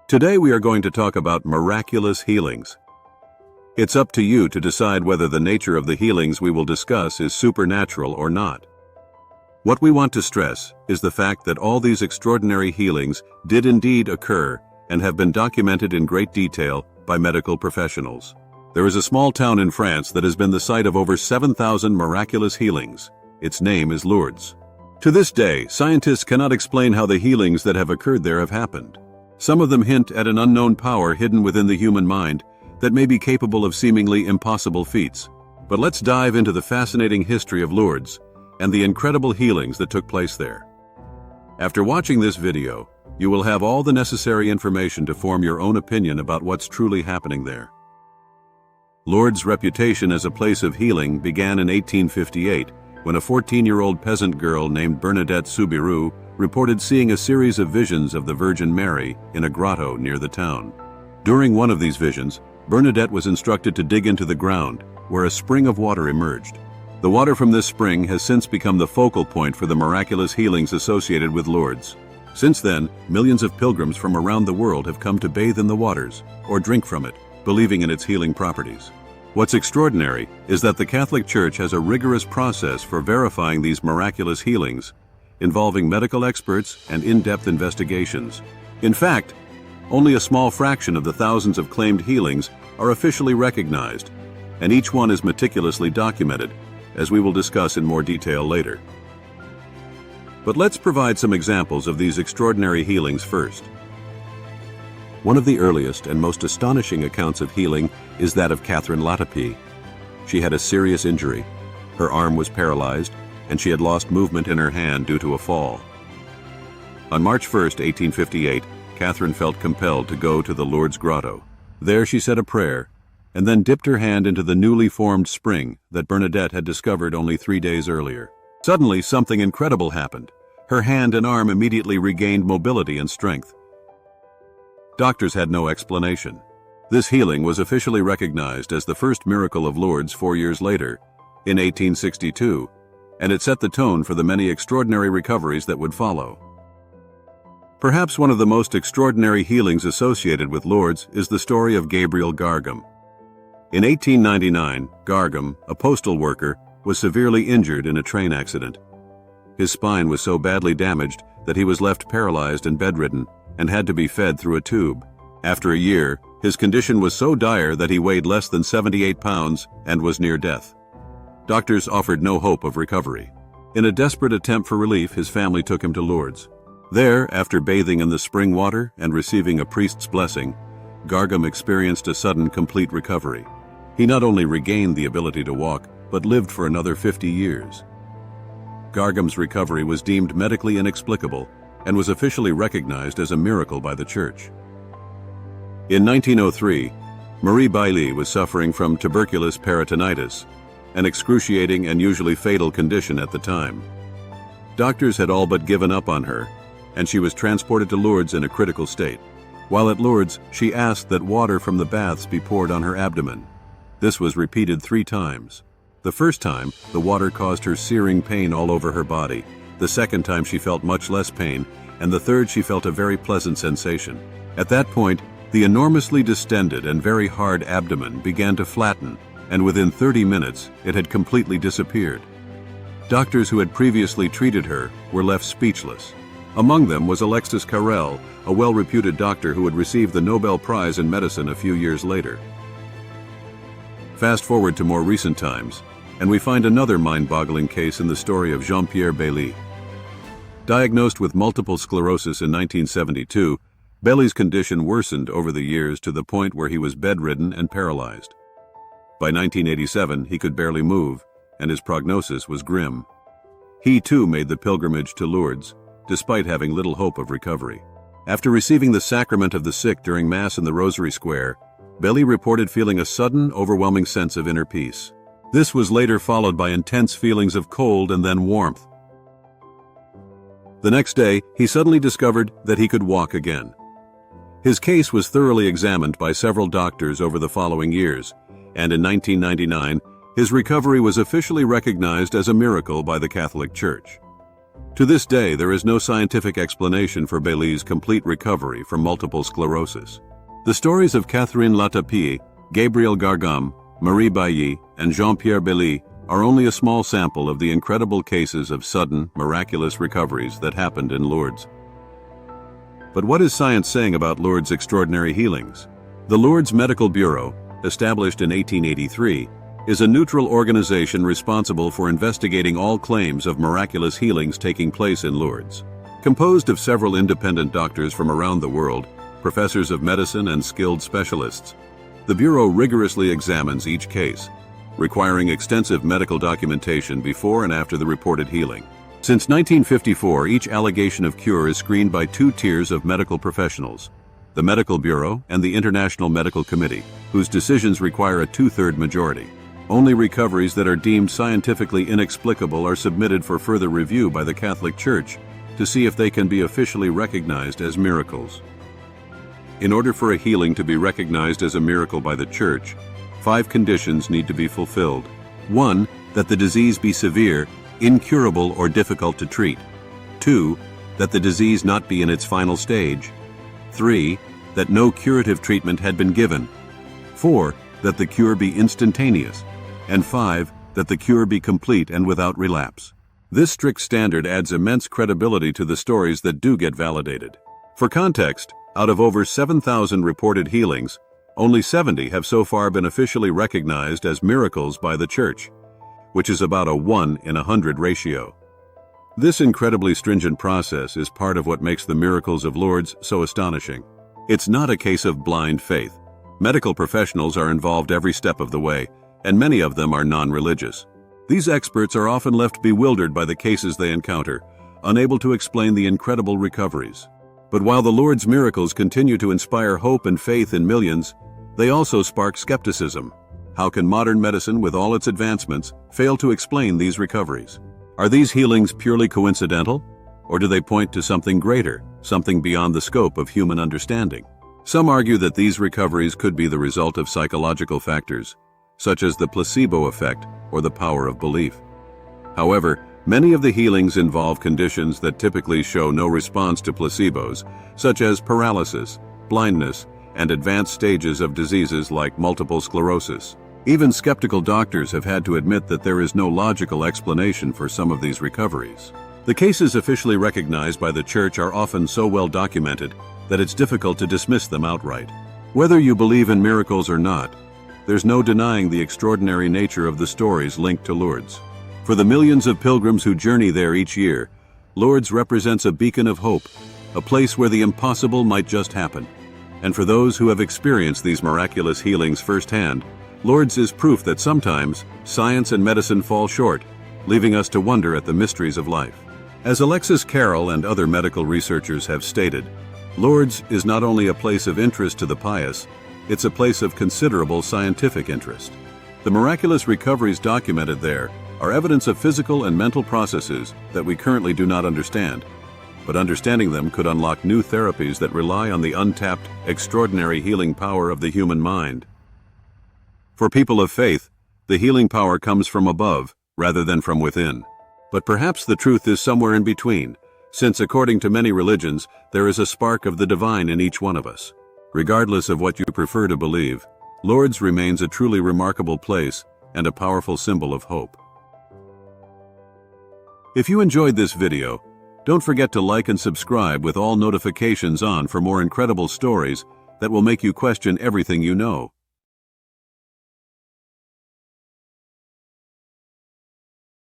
Today we are going to talk about miraculous healings. It's up to you to decide whether the nature of the healings we will discuss is supernatural or not. What we want to stress is the fact that all these extraordinary healings did indeed occur and have been documented in great detail by medical professionals. There is a small town in France that has been the site of over 7,000 miraculous healings. Its name is Lourdes. To this day, scientists cannot explain how the healings that have occurred there have happened. Some of them hint at an unknown power hidden within the human mind that may be capable of seemingly impossible feats. But let's dive into the fascinating history of Lourdes and the incredible healings that took place there. After watching this video, you will have all the necessary information to form your own opinion about what's truly happening there. Lourdes' reputation as a place of healing began in 1858 when a 14-year-old peasant girl named Bernadette Soubirous reported seeing a series of visions of the Virgin Mary in a grotto near the town. During one of these visions, Bernadette was instructed to dig into the ground, where a spring of water emerged. The water from this spring has since become the focal point for the miraculous healings associated with Lourdes. Since then, millions of pilgrims from around the world have come to bathe in the waters or drink from it, believing in its healing properties. What's extraordinary is that the Catholic Church has a rigorous process for verifying these miraculous healings, involving medical experts and in-depth investigations. In fact, only a small fraction of the thousands of claimed healings are officially recognized, and each one is meticulously documented, as we will discuss in more detail later. But let's provide some examples of these extraordinary healings first. One of the earliest and most astonishing accounts of healing is that of Catherine Latapie. She had a serious injury. Her arm was paralyzed, and she had lost movement in her hand due to a fall. On March 1, 1858, Catherine felt compelled to go to the Lourdes grotto. There she said a prayer, and then dipped her hand into the newly formed spring that Bernadette had discovered only 3 days earlier. Suddenly, something incredible happened. Her hand and arm immediately regained mobility and strength. Doctors had no explanation. This healing was officially recognized as the first miracle of Lourdes 4 years later, in 1862, and it set the tone for the many extraordinary recoveries that would follow. Perhaps one of the most extraordinary healings associated with Lourdes is the story of Gabriel Gargam. In 1899, Gargam, a postal worker, was severely injured in a train accident. His spine was so badly damaged that he was left paralyzed and bedridden and had to be fed through a tube. After a year, his condition was so dire that he weighed less than 78 pounds and was near death. Doctors offered no hope of recovery. In a desperate attempt for relief, his family took him to Lourdes. There, after bathing in the spring water and receiving a priest's blessing, Gargam experienced a sudden complete recovery. He not only regained the ability to walk, but lived for another 50 years. Gargam's recovery was deemed medically inexplicable and was officially recognized as a miracle by the Church. In 1903, Marie Bély was suffering from tuberculous peritonitis, an excruciating and usually fatal condition at the time. Doctors had all but given up on her, and she was transported to Lourdes in a critical state. While at Lourdes, she asked that water from the baths be poured on her abdomen. This was repeated 3 times. The first time, the water caused her searing pain all over her body. The second time she felt much less pain, and the third she felt a very pleasant sensation. At that point, the enormously distended and very hard abdomen began to flatten, and within 30 minutes, it had completely disappeared. Doctors who had previously treated her were left speechless. Among them was Alexis Carrel, a well-reputed doctor who had received the Nobel Prize in Medicine a few years later. Fast forward to more recent times, and we find another mind-boggling case in the story of Jean-Pierre Bély. Diagnosed with multiple sclerosis in 1972, Bély's condition worsened over the years to the point where he was bedridden and paralyzed. By 1987, he could barely move, and his prognosis was grim. He too made the pilgrimage to Lourdes, despite having little hope of recovery. After receiving the sacrament of the sick during Mass in the Rosary Square, Bély reported feeling a sudden, overwhelming sense of inner peace. This was later followed by intense feelings of cold and then warmth. The next day, he suddenly discovered that he could walk again. His case was thoroughly examined by several doctors over the following years, and in 1999, his recovery was officially recognized as a miracle by the Catholic Church. To this day, there is no scientific explanation for Bély's complete recovery from multiple sclerosis. The stories of Catherine Latapie, Gabriel Gargam, Marie Bély, and Jean-Pierre Bély are only a small sample of the incredible cases of sudden, miraculous recoveries that happened in Lourdes. But what is science saying about Lourdes' extraordinary healings? The Lourdes Medical Bureau, established in 1883, is a neutral organization responsible for investigating all claims of miraculous healings taking place in Lourdes. Composed of several independent doctors from around the world, professors of medicine and skilled specialists, the Bureau rigorously examines each case, requiring extensive medical documentation before and after the reported healing. Since 1954, each allegation of cure is screened by two tiers of medical professionals: the Medical Bureau and the International Medical Committee, whose decisions require a two-third majority. Only recoveries that are deemed scientifically inexplicable are submitted for further review by the Catholic Church to see if they can be officially recognized as miracles. In order for a healing to be recognized as a miracle by the Church, 5 conditions need to be fulfilled. 1. That the disease be severe, incurable, or difficult to treat. 2. That the disease not be in its final stage. 3. That no curative treatment had been given. 4. That the cure be instantaneous. And 5. That the cure be complete and without relapse. This strict standard adds immense credibility to the stories that do get validated. For context, out of over 7,000 reported healings, only 70 have so far been officially recognized as miracles by the Church, which is about a 1 in 100 ratio. This incredibly stringent process is part of what makes the miracles of Lourdes so astonishing. It's not a case of blind faith. Medical professionals are involved every step of the way, and many of them are non-religious. These experts are often left bewildered by the cases they encounter, unable to explain the incredible recoveries. But while the Lourdes miracles continue to inspire hope and faith in millions, they also spark skepticism. How can modern medicine, with all its advancements, fail to explain these recoveries? Are these healings purely coincidental, or do they point to something greater, something beyond the scope of human understanding? Some argue that these recoveries could be the result of psychological factors, such as the placebo effect or the power of belief. However, many of the healings involve conditions that typically show no response to placebos, such as paralysis, blindness, and advanced stages of diseases like multiple sclerosis. Even skeptical doctors have had to admit that there is no logical explanation for some of these recoveries. The cases officially recognized by the Church are often so well documented that it's difficult to dismiss them outright. Whether you believe in miracles or not, there's no denying the extraordinary nature of the stories linked to Lourdes. For the millions of pilgrims who journey there each year, Lourdes represents a beacon of hope, a place where the impossible might just happen. And for those who have experienced these miraculous healings firsthand, Lourdes is proof that sometimes science and medicine fall short, leaving us to wonder at the mysteries of life. As Alexis Carrel and other medical researchers have stated, Lourdes is not only a place of interest to the pious, it's a place of considerable scientific interest. The miraculous recoveries documented there are evidence of physical and mental processes that we currently do not understand, but understanding them could unlock new therapies that rely on the untapped, extraordinary healing power of the human mind. For people of faith, the healing power comes from above rather than from within. But perhaps the truth is somewhere in between, since according to many religions, there is a spark of the divine in each one of us. Regardless of what you prefer to believe, Lourdes remains a truly remarkable place and a powerful symbol of hope. If you enjoyed this video, don't forget to like and subscribe with all notifications on for more incredible stories that will make you question everything you know.